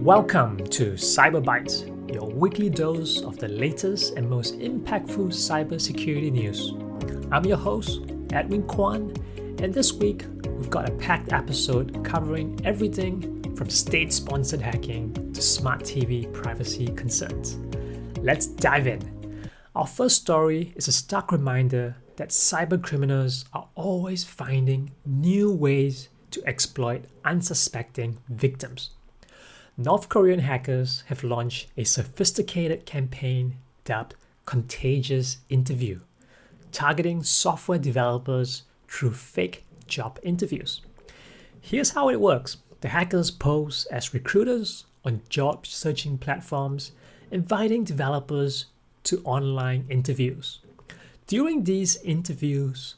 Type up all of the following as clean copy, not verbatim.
Welcome to Cyber Bites, your weekly dose of the latest and most impactful cybersecurity news. I'm your host, Edwin Kwan, and this week we've got a packed episode covering everything from state-sponsored hacking to smart TV privacy concerns. Let's dive in. Our first story is a stark reminder that cyber criminals are always finding new ways to exploit unsuspecting victims. North Korean hackers have launched a sophisticated campaign dubbed Contagious Interview, targeting software developers through fake job interviews. Here's how it works. The hackers pose as recruiters on job searching platforms, inviting developers to online interviews. During these interviews,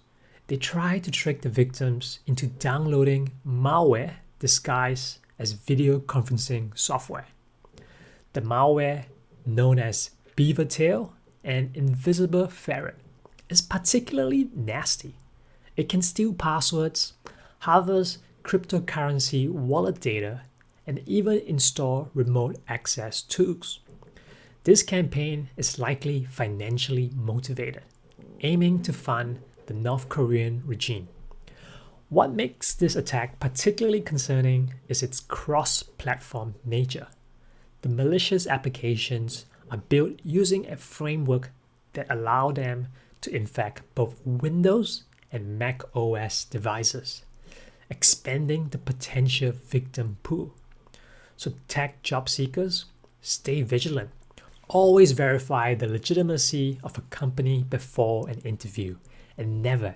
they try to trick the victims into downloading malware disguised as video conferencing software. The malware, known as Beaver Tail and Invisive Ferret, is particularly nasty. It can steal passwords, harvest cryptocurrency wallet data, and even install remote access tools. This campaign is likely financially motivated, aiming to fund the North Korean regime. What makes this attack particularly concerning is its cross-platform nature. The malicious applications are built using a framework that allow them to infect both Windows and Mac OS devices, expanding the potential victim pool. So tech job seekers, stay vigilant. Always verify the legitimacy of a company before an interview, and never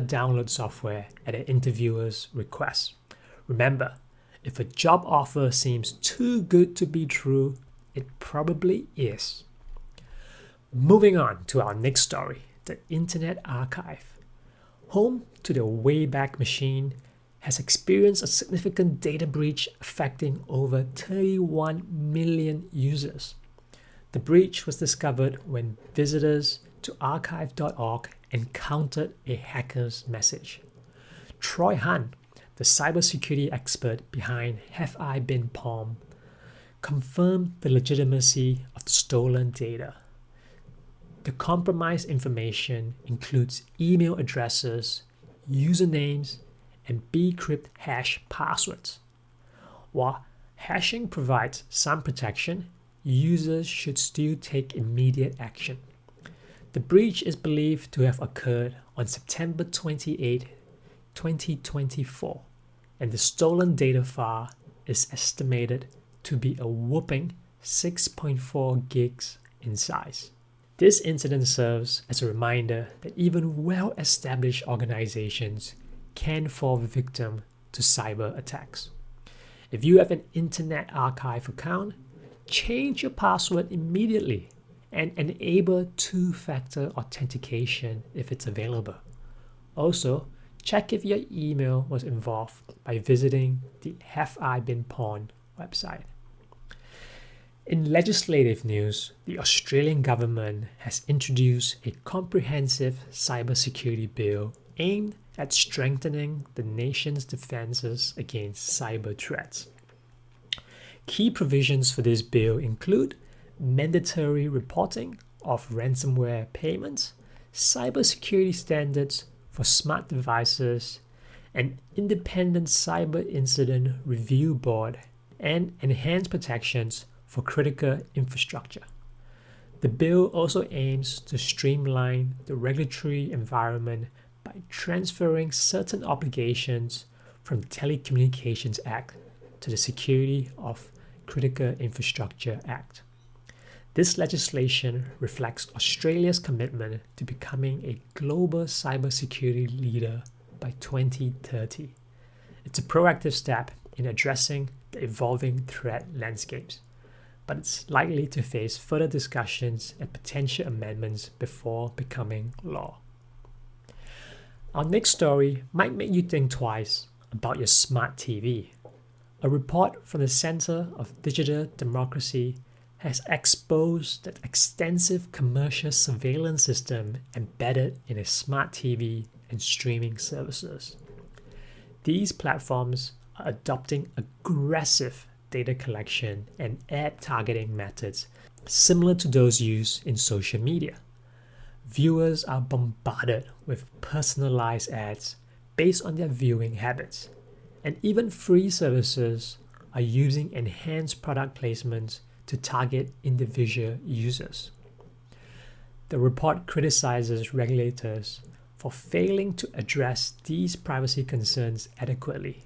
download software at an interviewer's request. Remember, if a job offer seems too good to be true, it probably is. Moving on to our next story, the Internet Archive. Home to the Wayback Machine has experienced a significant data breach affecting over 31 million users. The breach was discovered when visitors to archive.org encountered a hacker's message. Troy Hunt, the cybersecurity expert behind Have I Been Palm, confirmed the legitimacy of the stolen data. The compromised information includes email addresses, usernames, and bcrypt hash passwords. While hashing provides some protection, users should still take immediate action. The breach is believed to have occurred on September 28, 2024, and the stolen data file is estimated to be a whopping 6.4 gigs in size. This incident serves as a reminder that even well-established organizations can fall victim to cyber attacks. If you have an Internet Archive account, change your password immediately and enable two-factor authentication if it's available. Also, check if your email was involved by visiting the Have I Been Pawned website. In legislative news, the Australian government has introduced a comprehensive cybersecurity bill aimed at strengthening the nation's defenses against cyber threats. Key provisions for this bill include mandatory reporting of ransomware payments, cybersecurity standards for smart devices, an independent cyber incident review board, and enhanced protections for critical infrastructure. The bill also aims to streamline the regulatory environment by transferring certain obligations from the Telecommunications Act to the Security of Critical Infrastructure Act. This legislation reflects Australia's commitment to becoming a global cybersecurity leader by 2030. It's a proactive step in addressing the evolving threat landscapes, but it's likely to face further discussions and potential amendments before becoming law. Our next story might make you think twice about your smart TV. A report from the Center of Digital Democracy has exposed the extensive commercial surveillance system embedded in a smart TV and streaming services. These platforms are adopting aggressive data collection and ad targeting methods similar to those used in social media. Viewers are bombarded with personalized ads based on their viewing habits, and even free services are using enhanced product placements to target individual users. The report criticizes regulators for failing to address these privacy concerns adequately.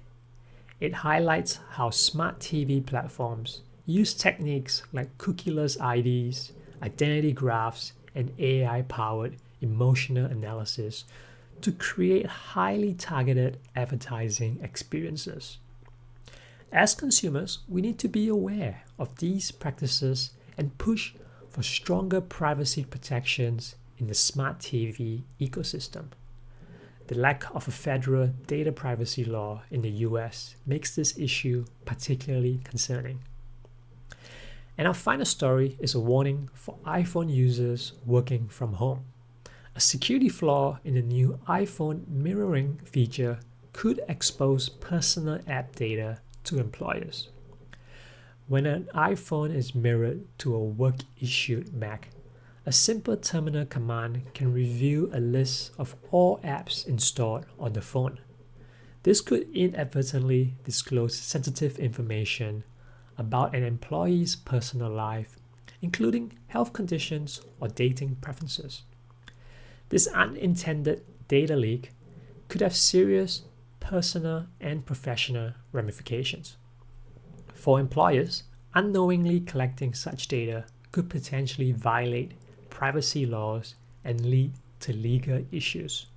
It highlights how smart TV platforms use techniques like cookieless IDs, identity graphs, and AI-powered emotional analysis to create highly targeted advertising experiences. As consumers, we need to be aware of these practices and push for stronger privacy protections in the smart TV ecosystem. The lack of a federal data privacy law in the US makes this issue particularly concerning. And our final story is a warning for iPhone users working from home. A security flaw in the new iPhone mirroring feature could expose personal app data to employers. When an iPhone is mirrored to a work-issued Mac, a simple terminal command can reveal a list of all apps installed on the phone. This could inadvertently disclose sensitive information about an employee's personal life, including health conditions or dating preferences. This unintended data leak could have serious personal and professional ramifications. For employers, unknowingly collecting such data could potentially violate privacy laws and lead to legal issues.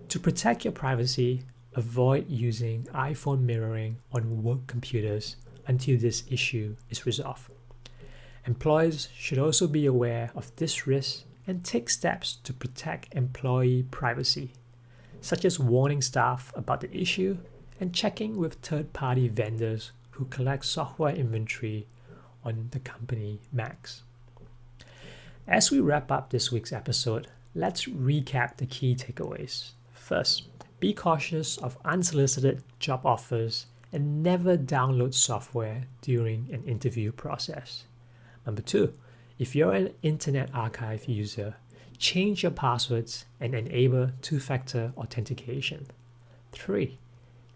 To protect your privacy, avoid using iPhone mirroring on work computers until this issue is resolved. Employers should also be aware of this risk and take steps to protect employee privacy, such as warning staff about the issue and checking with third-party vendors who collect software inventory on the company Macs. As we wrap up this week's episode, let's recap the key takeaways. First, be cautious of unsolicited job offers and never download software during an interview process. Number 2, if you're an Internet Archive user, change your passwords and enable two-factor authentication. 3,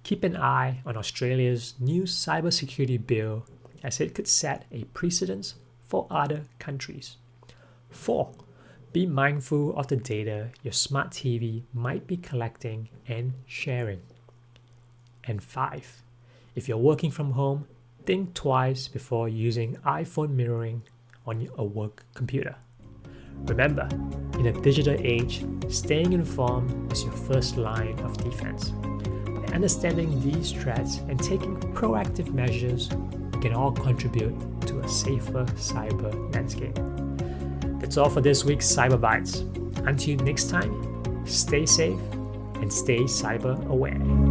keep an eye on Australia's new cybersecurity bill as it could set a precedent for other countries. 4, be mindful of the data your smart TV might be collecting and sharing. And 5, if you're working from home, think twice before using iPhone mirroring on a work computer. Remember, in a digital age, staying informed is your first line of defense. By understanding these threats and taking proactive measures, we can all contribute to a safer cyber landscape. That's all for this week's Cyber Bites. Until next time, stay safe and stay cyber aware.